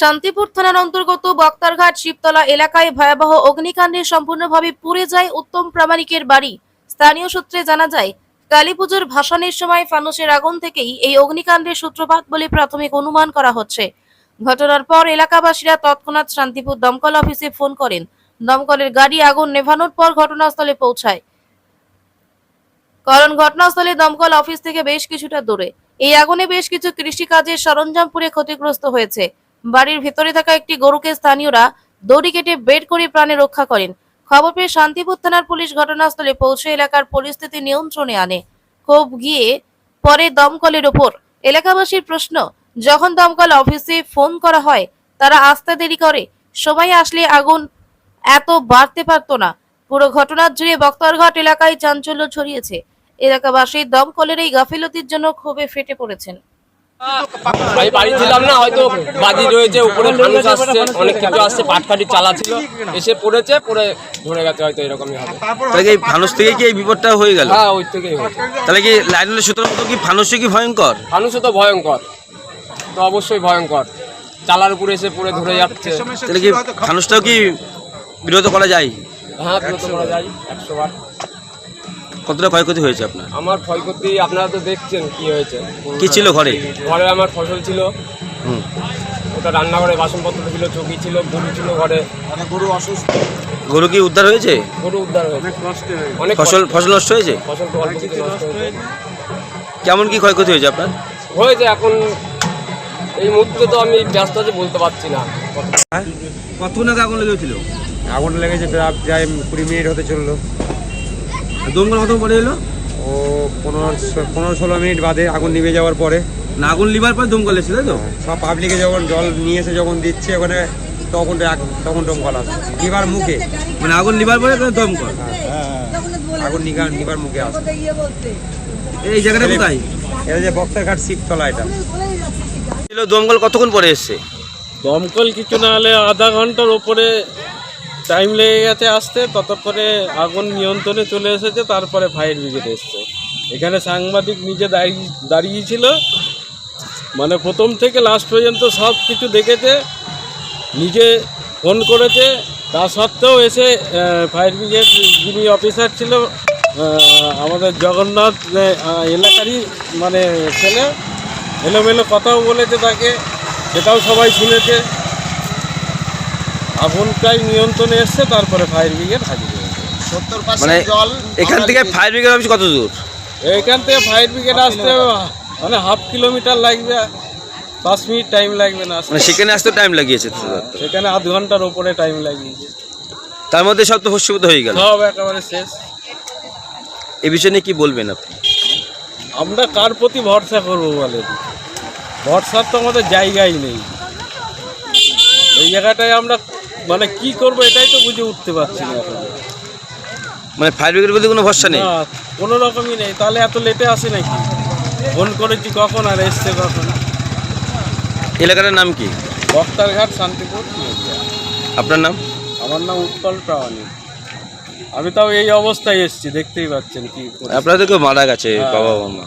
শান্তিপুর থানার অন্তর্গত বক্তারঘাট শিবতলা এলাকায় ভয়াবহ অগ্নিকাণ্ডে সম্পূর্ণভাবে পুড়ে যায় উত্তম প্রামাণিকের বাড়ি। স্থানীয় সূত্রে জানা যায়, কালীপুজোর ভাসানের সময় ফানুসের আগুন থেকেই এই অগ্নিকাণ্ডের সূত্রপাত বলে প্রাথমিক অনুমান করা হচ্ছে। ঘটনার পর এলাকাবাসীরা তৎক্ষণাৎ শান্তিপুর দমকল অফিসে ফোন করেন। দমকলের গাড়ি আগুন নেভানোর পর ঘটনাস্থলে পৌঁছায়, কারণ ঘটনাস্থলে দমকল অফিস থেকে বেশ কিছুটা দূরে। এই আগুনে বেশ কিছু কৃষিকাজের সরঞ্জাম পুড়ে ক্ষতিগ্রস্ত হয়েছে। বাড়ির ভেতরে থাকা একটি গরুকে স্থানীয়রা দড়ি কেটে বের করে প্রাণে রক্ষা করেন। খবর পেয়ে শান্তিপুর থানার পুলিশ ঘটনাস্থলে পৌঁছে এলাকার পরিস্থিতি নিয়ন্ত্রণে আনে। ক্ষোভ গিয়ে পরে দমকলের ওপর। এলাকাবাসীর প্রশ্ন, যখন দমকল অফিসে ফোন করা হয় তারা আসতে দেরি করে, সময় আসলে আগুন এত বাড়তে পারতো না। পুরো ঘটনার জুড়ে বক্তারঘাট এলাকায় চাঞ্চল্য ছড়িয়েছে। এলাকাবাসী দমকলের এই গাফিলতির জন্য ক্ষোভে ফেটে পড়েছেন। আমি বাড়ি ছিলাম না, হয়তো বাজি রয়েছে, উপরে ফানুস আসছে, অনেক কিছু আসছে, পাটকাঠি চালা ছিল, এসে পড়েছে, পড়ে ধরে গেছে, হয়তো এরকমই হবে। তাহলে কি ফানুস থেকে কি এই বিপদটা হয়ে গেল? হ্যাঁ, ওই থেকেই হয়েছে। তাহলে কি লাইনের সূত্র মতো কি ফানুসে কি ভয়ঙ্কর? ফানুসও তো ভয়ঙ্কর, তো অবশ্যই ভয়ঙ্কর, চালার উপরে এসে পড়ে ধরে যাচ্ছে। তাহলে কি ফানুসটাও কি বিরত করা যায়? হ্যাঁ, বিরত করা যায় 100 বার। কতটা ক্ষয়ক্ষতি হয়েছে আপনার? আমার ক্ষয়ক্ষতি আপনারা তো দেখছেন কি হয়েছে। কি ছিল ঘরে? ঘরে আমার ফসল ছিল, ওটা রান্নাঘরে বাসনপত্র ছিল, চৌকি ছিল, গরু ছিল ঘরে। গরু অসুস্থ। গরু কি উদ্ধার হয়েছে? গরু উদ্ধার হয়েছে, অনেক ফসল নষ্ট হয়েছে? ফসল তো অল্প কিছু নষ্ট হয়েছে। কেমন কি ক্ষয়ক্ষতি হয়েছে আপনার? হয়েছে, এখন এই মুহূর্তে তো আমি ব্যস্ত আছি, বলতে পারছি না। কতক্ষণ আগে আগুন লেগেছিল? আগুন লেগেছে প্রায় 20 মিনিট হতে চললো। দমকল কত পরে এলো? ও 15-16 মিনিট বাদে আগুন নিভে যাওয়ার পরে। না, আগুন লিভার পরে দমকল এসেছিল তো? সব পাবলিকে যখন জল নিয়ে এসে যখন দিচ্ছে ওখানে, তখন দমকল আসে নিবার মুখে। মানে আগুন লিভার পরে দমকল? আগুন নিবার মুখে আসে। এই জায়গাটা কোথায়? এটা যে বক্তারঘাট শিবতলা, এটা দমকল কতক্ষণ পরে এসছে? দমকল কিছু না হলে আধা ঘন্টার ওপরে টাইম লেগে গেছে আসতে। ততক্ষণে আগুন নিয়ন্ত্রণে চলে এসেছে, তারপরে ফায়ার ব্রিগেড এসছে। এখানে সাংবাদিক নিজে দাঁড়িয়েছিল, মানে প্রথম থেকে লাস্ট পর্যন্ত সব কিছু দেখেছে, নিজে ফোন করেছে। তা সত্ত্বেও এসে ফায়ার ব্রিগেড যিনি অফিসার ছিল, আমাদের জগন্নাথ এলাকারই মানে ছেলে, এলোমেলো কথাও বলেছে তাকে, সেটাও সবাই শুনেছে। আগুনটাই নিয়ন্ত্রণে এসছে, তারপরে ফায়ার ব্রিগেড হাজির হয়েছে। মানে এখান থেকে ফায়ার ব্রিগেড অফিস কত দূর? এখান থেকে ফায়ার ব্রিগেড আসতে মানে হাফ কিলোমিটার লাগবে, 5 মিনিট টাইম লাগবে না। মানে সেখানে আসতে টাইম লাগিয়েছে? সেখানে আধ ঘন্টার ওপরে টাইম লাগিয়েছে। তার মধ্যে সব তো ভস্মীভূত হয়ে গেল, সব একেবারে শেষ। এ বিষয়ে নিয়ে কি বলবেন আপনি? আমরা কার প্রতি ভরসা করবো বলেন? ভরসার তো আমাদের জায়গাই নেই। এই জায়গাটায় আমরা মানে কি করবো এটাই তো বুঝে উঠতে পারছি না এখন। মানে ফায়ার ব্রিগেডের প্রতি কোনো ভরসা নেই? না, কোনো রকমই নেই। তাহলে এত লেটে আসে নাকি? ফোন করেছি কখন, আর এসছে কখন? এলাকাটার নাম কি? বক্তারঘাট, শান্তিপুর। আপনার নাম? আমার নাম উৎপল প্রামাণিক। আমি তাও এই অবস্থায় এসেছি, দেখতেই পাচ্ছেন কি। আপনাদের কেউ মারা গেছে, বাবা মা?